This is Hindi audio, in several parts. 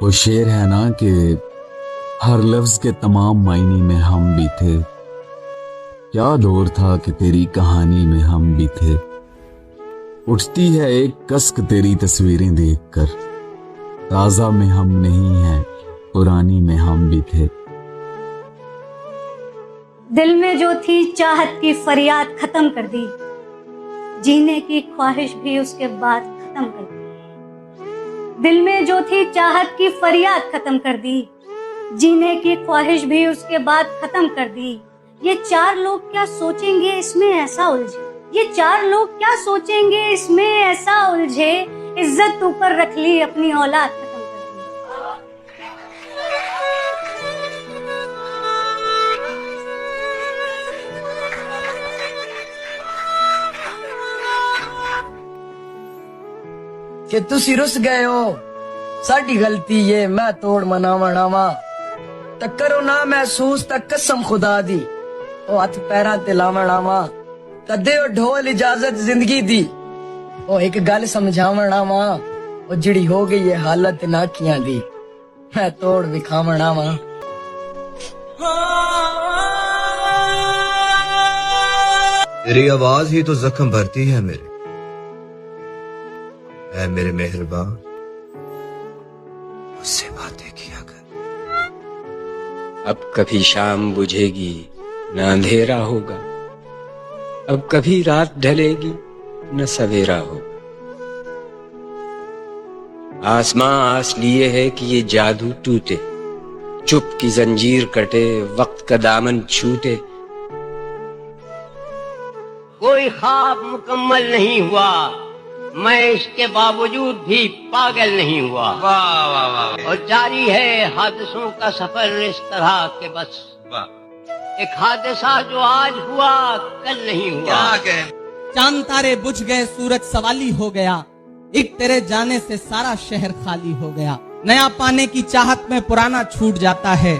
वो शेर है ना कि हर लफ्ज के तमाम मायने में हम भी थे। क्या दौर था कि तेरी कहानी में हम भी थे। उठती है एक कसक तेरी तस्वीरें देखकर। ताजा में हम नहीं हैं, पुरानी में हम भी थे। दिल में जो थी चाहत की फरियाद खत्म कर दी, जीने की ख्वाहिश भी उसके बाद खत्म कर दी। दिल में जो थी चाहत की फरियाद खत्म कर दी, जीने की ख्वाहिश भी उसके बाद खत्म कर दी। ये चार लोग क्या सोचेंगे इसमें ऐसा उलझे, ये चार लोग क्या सोचेंगे इसमें ऐसा उलझे। इज्जत ऊपर रख ली, अपनी औलाद खत्म कर दी। कि तुसी रुस गए हो, साडी गलती ये मैं तोड़ मनावा तक करो ना महसूस तक कसम खुदा दी। ओ हथ पैरां ते लावण आवा तदे ओ ढोल इजाजत जिंदगी दी। ओ एक गल समझावण आवा ओ जिड़ी हो गई है हालत नाखियां दी, मैं तोड़ विखावण आवा। तेरी आवाज ही तो जख्म भरती है मेरे, ऐ मेरे मेहरबान उससे बातें किया कर। अब कभी शाम बुझेगी न अंधेरा होगा, अब कभी रात ढलेगी न सवेरा होगा। आसमां आस लिए है कि ये जादू टूटे, चुप की जंजीर कटे, वक्त का दामन छूटे। कोई ख्वाब मुकम्मल नहीं हुआ, मैं इसके बावजूद भी पागल नहीं हुआ। वाह वाह वाह। और जारी है हादसों का सफर इस तरह के बस। एक हादसा जो आज हुआ कल नहीं हुआ। क्या कहें? चांद तारे बुझ गए, सूरज सवाली हो गया, एक तेरे जाने से सारा शहर खाली हो गया। नया पाने की चाहत में पुराना छूट जाता है,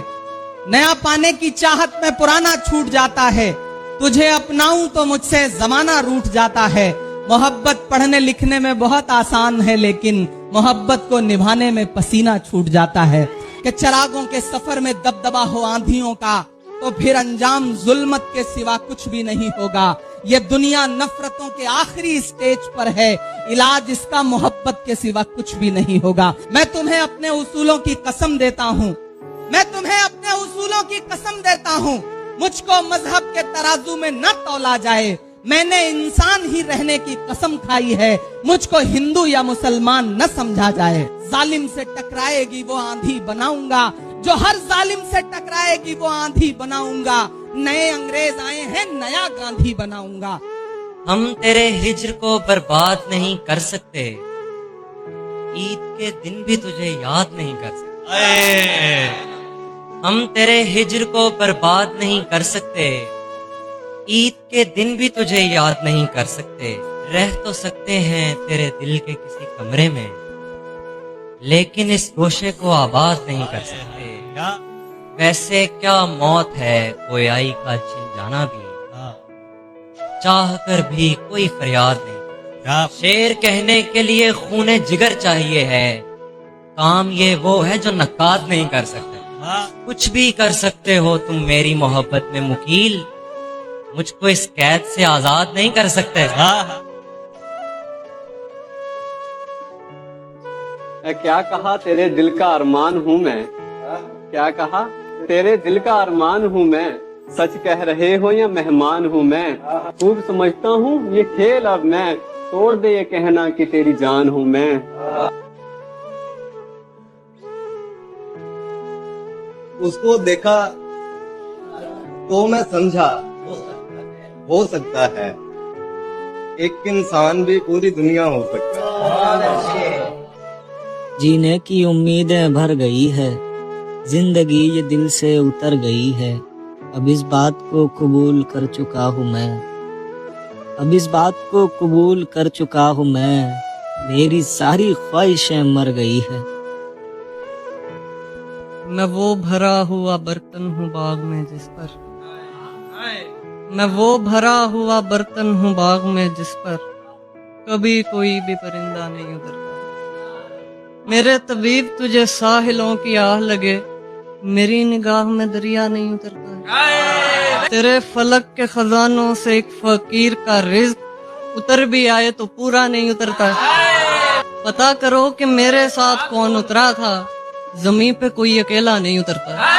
नया पाने की चाहत में पुराना छूट जाता है। तुझे अपनाऊं तो मुझसे जमाना रूठ जाता है। मोहब्बत पढ़ने लिखने में बहुत आसान है, लेकिन मोहब्बत को निभाने में पसीना छूट जाता है। कि चरागों के सफर में दबदबा हो आंधियों का, तो फिर अंजाम जुल्मत के सिवा कुछ भी नहीं होगा। ये दुनिया नफरतों के आखिरी स्टेज पर है, इलाज इसका मोहब्बत के सिवा कुछ भी नहीं होगा। मैं तुम्हें अपने उसूलों की कसम देता हूँ, मैं तुम्हें अपने उसूलों की कसम देता हूँ। मुझको मजहब के तराजू में न तौला जाए, मैंने इंसान ही रहने की कसम खाई है। मुझको हिंदू या मुसलमान न समझा जाए। जालिम से टकराएगी वो आंधी बनाऊंगा, जो हर जालिम से टकराएगी वो आंधी बनाऊंगा। नए अंग्रेज आए हैं, नया गांधी बनाऊंगा। हम तेरे हिज्र को बर्बाद नहीं कर सकते, ईद के दिन भी तुझे याद नहीं कर सकते। हम तेरे हिज्र को बर्बाद नहीं कर सकते, ईद के दिन भी तुझे याद नहीं कर सकते। रह तो सकते हैं तेरे दिल के किसी कमरे में, लेकिन इस गोशे को आबाद नहीं कर सकते। वैसे क्या मौत है कोई का छिन जाना भी, चाह कर भी कोई फरियाद नहीं। शेर कहने के लिए खूने जिगर चाहिए है, काम ये वो है जो नकाद नहीं कर सकते। कुछ भी कर सकते हो तुम मेरी मोहब्बत में मुकील, मुझको इस कैद से आजाद नहीं कर सकते। क्या कहा तेरे दिल का अरमान हूँ मैं, क्या कहा तेरे दिल का अरमान हूँ मैं। सच कह रहे हो या मेहमान हूँ मैं, खूब समझता हूँ ये खेल अब मैं। तोड़ दे ये कहना कि तेरी जान हूँ मैं। उसको देखा तो मैं समझा, हो सकता है एक इंसान भी पूरी दुनिया हो सकता है। जीने की उम्मीदें भर गई है, जिंदगी ये दिल से उतर गई है। अब इस बात को कबूल कर चुका हूँ मैं, अब इस बात को कबूल कर चुका हूँ मैं। मेरी सारी ख्वाहिशें मर गई है। मैं वो भरा हुआ बर्तन हूँ बाग में जिस पर, मैं वो भरा हुआ बर्तन हूँ बाग में जिस पर कभी कोई भी परिंदा नहीं उतरता। मेरे तबीब तुझे साहिलों की आह लगे, मेरी निगाह में दरिया नहीं उतरता। तेरे फलक के खजानों से एक फकीर का रिज्क उतर भी आए तो पूरा नहीं उतरता। पता करो कि मेरे साथ कौन उतरा था, जमीन पे कोई अकेला नहीं उतरता।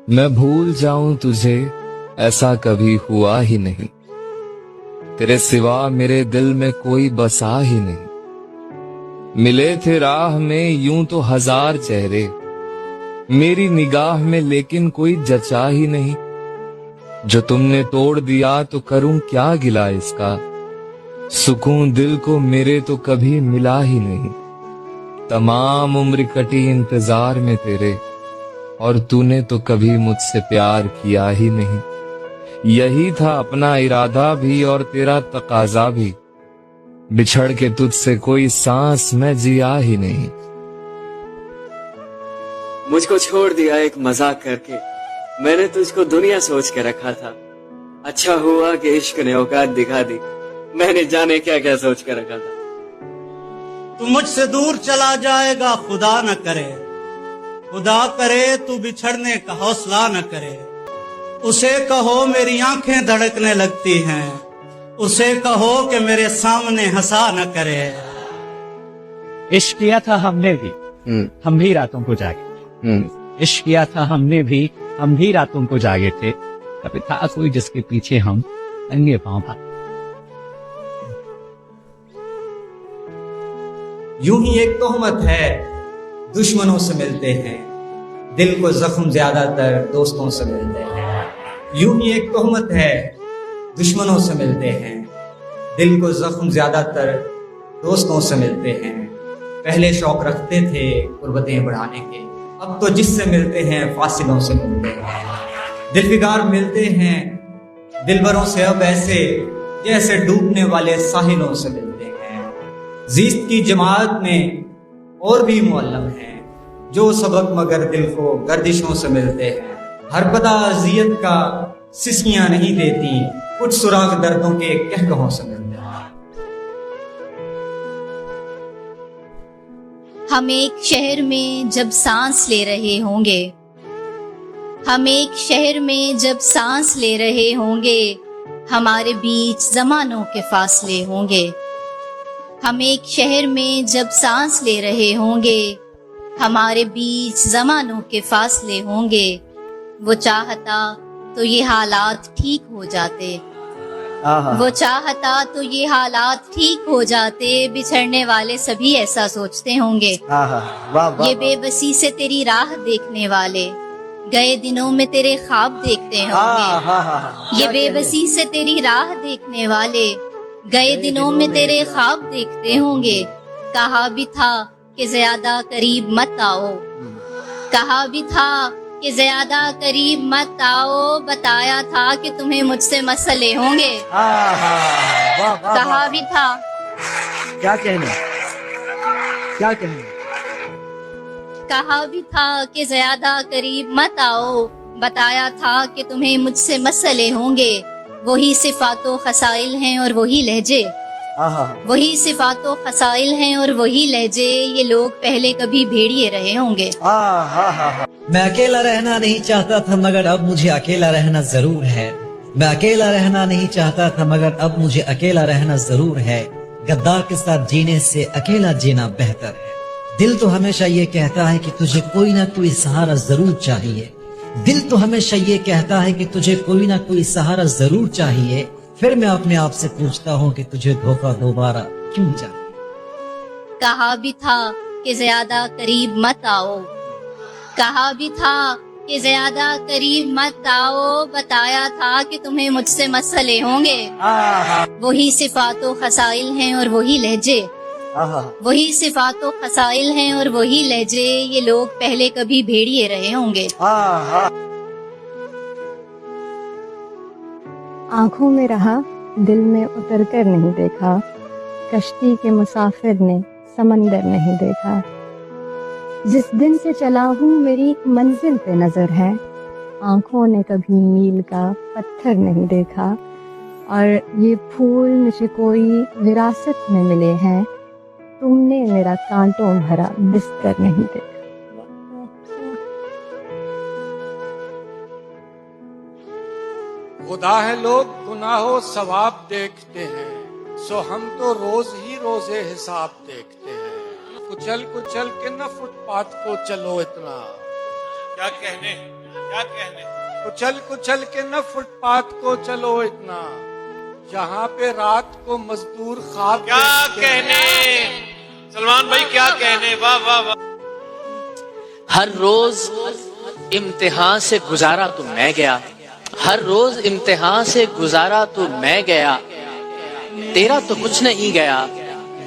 मैं भूल जाऊं तुझे ऐसा कभी हुआ ही नहीं, तेरे सिवा मेरे दिल में कोई बसा ही नहीं। मिले थे राह में यूं तो हजार चेहरे, मेरी निगाह में लेकिन कोई जचा ही नहीं। जो तुमने तोड़ दिया तो करूं क्या गिला इसका, सुकून दिल को मेरे तो कभी मिला ही नहीं। तमाम उम्र कटी इंतजार में तेरे, और तूने तो कभी मुझसे प्यार किया ही नहीं। यही था अपना इरादा भी और तेरा तकाजा भी, बिछड़ के तुझसे कोई सांस मैं जिया ही नहीं। मुझको छोड़ दिया एक मजाक करके, मैंने तुझको दुनिया सोच के रखा था। अच्छा हुआ कि इश्क ने औकात दिखा दी, मैंने जाने क्या क्या सोच के रखा था। तू मुझसे दूर चला जाएगा खुदा न करे, खुदा करे तू बिछड़ने का हौसला न करे। उसे कहो मेरी आंखें धड़कने लगती हैं, उसे कहो कि मेरे सामने हंसा न करे। इश्क किया था हमने भी, हम भी रातों को जागे। इश्क किया था हमने भी, हम भी रातों को जागे थे। कभी था कोई जिसके पीछे हम नंगे पांव भागे। यूं ही एक तोहमत है, दुश्मनों से मिलते हैं, दिल को जख्म ज्यादातर दोस्तों से मिलते हैं। यूं ही एक तोहमत है, दुश्मनों से मिलते हैं, दिल को जख्म ज्यादातर दोस्तों से मिलते हैं। पहले शौक रखते थे गुर्बतें बढ़ाने के, अब तो जिससे मिलते हैं फासिलों से मिलते हैं। दिलफिगार मिलते हैं दिलबरों से अब ऐसे, जैसे डूबने वाले साहिलों से मिलते हैं। जीस्त की जमात में और भी मुअल्लम हैं, जो सबक मगर दिल को गर्दिशों से मिलते हैं। हर पता अजियत का सिस्कियां नहीं देती, कुछ सुराग दर्दों के कहकहों से मिलते हैं। हम एक शहर में जब सांस ले रहे होंगे, हम एक शहर में जब सांस ले रहे होंगे, हमारे बीच जमानों के फासले होंगे। हम एक शहर में जब सांस ले रहे होंगे, हमारे बीच जमानों के फासले होंगे। वो चाहता तो ये हालात ठीक हो जाते, वो चाहता तो ये हालात ठीक हो जाते। बिछड़ने वाले सभी ऐसा सोचते होंगे। ये बेबसी से तेरी राह देखने वाले गए दिनों में तेरे ख्वाब देखते होंगे। ये बेबसी से तेरी राह देखने वाले गए दिनों में तेरे ख्वाब देखते होंगे। कहा भी था कि ज्यादा करीब मत आओ, कहा भी था कि ज्यादा करीब मत आओ, बताया था कि तुम्हें मुझसे मसले होंगे। कहा भी था, क्या कहना, क्या कहना, कहा भी था कि ज्यादा करीब मत आओ, बताया था कि तुम्हें मुझसे मसले होंगे। वही सिफातो खसाइल हैं और वही लहजे, वही सिफातो खसाइल हैं और वही लहजे। ये लोग पहले कभी भेड़िए रहे होंगे। मैं अकेला रहना नहीं चाहता था, मगर अब मुझे अकेला रहना जरूर है। मैं अकेला रहना नहीं चाहता था, मगर अब मुझे अकेला रहना जरूर है। गद्दार के साथ जीने से अकेला जीना बेहतर है। दिल तो हमेशा ये कहता है कि तुझे कोई ना कोई सहारा जरूर चाहिए। दिल तो हमेशा ये कहता है कि तुझे कोई ना कोई सहारा जरूर चाहिए। फिर मैं अपने आप से पूछता हूँ कि तुझे धोखा दोबारा क्यों चाहिए। कहा भी था कि ज्यादा करीब मत आओ, कहा भी था कि ज्यादा करीब मत आओ, बताया था कि तुम्हें मुझसे मसले होंगे। वही सिफातो खसाइल हैं और वही लहजे, वही सिफातो खसाइल हैं और वही लहजे। ये लोग पहले कभी भेड़िए रहे होंगे। आंखों में रहा, दिल में उतर कर नहीं देखा। कश्ती के मुसाफिर ने समंदर नहीं देखा। जिस दिन से चला हूँ मेरी मंजिल पे नजर है, आँखों ने कभी मील का पत्थर नहीं देखा, और ये फूल मुझे कोई विरासत में मिले हैं, तुमने मेरा कांटों भरा बिस्तर नहीं देखा। खुदा है लोग गुनाहों सवाब देखते हैं, सो हम तो रोज ही रोजे हिसाब देखते हैं। कुचल कुचल के न फुटपाथ को चलो इतना, क्या कहने कुचल कुचल के न फुटपाथ को चलो इतना, यहाँ पे रात को मजदूर ख्वाब क्या कहने। सलमान भाई क्या कहने, वाह वाह वाह। हर रोज इम्तिहान से गुजारा तो मैं गया, हर रोज इम्तिहान से गुजारा तो मैं गया, तेरा तो कुछ नहीं गया,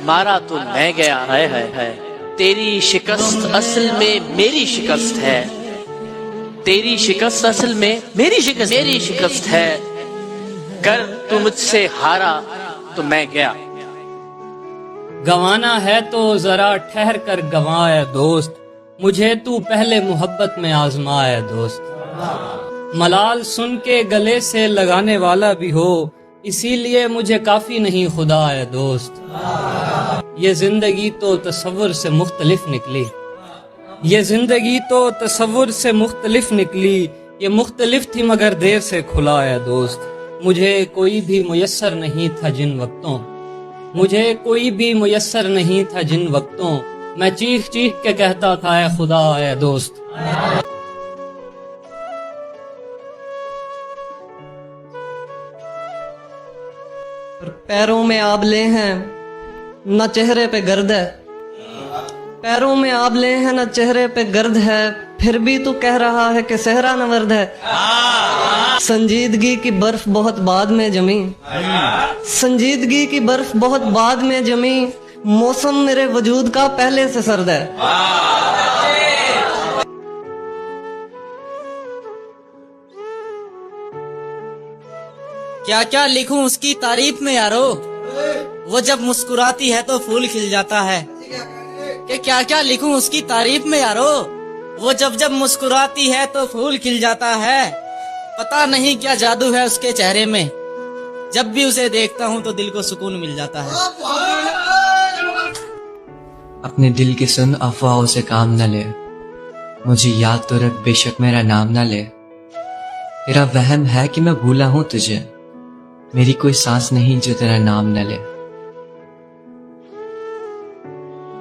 मारा तो मैं गया। है तेरी शिकस्त असल में मेरी शिकस्त है, तेरी शिकस्त असल में मेरी शिकस्त है, कर तू मुझसे हारा तो मैं गया। गंवाना है तो जरा ठहर कर गंवाए दोस्त, मुझे तू पहले मोहब्बत में आजमाए दोस्त। मलाल सुन के गले से लगाने वाला भी हो, इसीलिए मुझे काफी नहीं खुदा है दोस्त। ये जिंदगी तो तसव्वुर से मुख्तलिफ निकली, ये जिंदगी तो तसव्वुर से मुख्तलिफ निकली, ये मुख्तलिफ थी मगर देर से खुला है दोस्त। मुझे कोई भी मुयस्सर नहीं था जिन वक्तों, मुझे कोई भी मुयस्सर नहीं था जिन वक्तों, मैं चीख चीख के कहता था ऐ खुदा ऐ दोस्त। पैरों में आबले हैं न चेहरे पे गर्द है, पैरों में आबले हैं न चेहरे पे गर्द है, फिर भी तू कह रहा है कि सहरा नवर्द है। संजीदगी की बर्फ बहुत बाद में जमी, संजीदगी की बर्फ बहुत बाद में जमी, मौसम मेरे वजूद का पहले से सर्द है। क्या क्या लिखूं उसकी तारीफ में यारो, वो जब मुस्कुराती है तो फूल खिल जाता है। कि क्या क्या लिखूं उसकी तारीफ में यारो, वो जब जब मुस्कुराती है तो फूल खिल जाता है। पता नहीं क्या जादू है उसके चेहरे में, जब भी उसे देखता हूँ तो दिल को सुकून मिल जाता है। अपने दिल की सुन अफवाहों से काम न ले, मुझे याद तो रख बेशक मेरा नाम न ले। तेरा वहम है कि मैं भूला हूँ तुझे, मेरी कोई सांस नहीं जो तेरा नाम न ले।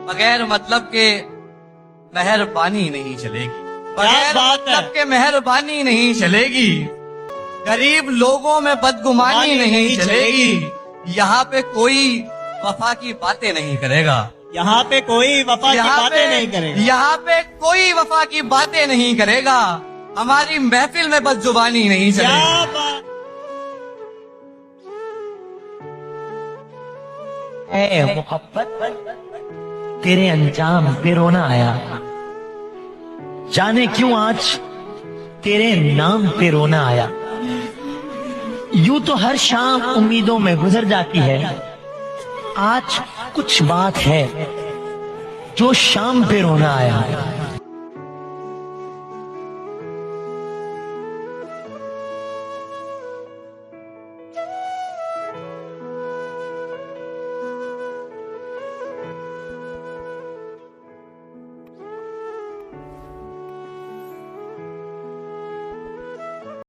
बगैर मतलब के मेहरबानी नहीं चलेगी, बगैर मतलब के मेहरबानी नहीं चलेगी, गरीब लोगों में बदगुमानी नहीं चलेगी। यहाँ पे कोई वफा की बातें नहीं करेगा, यहाँ पे कोई वफा की बातें नहीं करेगा, यहाँ पे कोई वफा की बातें नहीं करेगा, हमारी महफिल में बदजुबानी नहीं चलेगी। ऐ मोहब्बत तेरे अंजाम पे रोना आया, जाने क्यों आज तेरे नाम पे रोना आया। यूं तो हर शाम उम्मीदों में गुजर जाती है, आज कुछ बात है जो शाम पे रोना आया।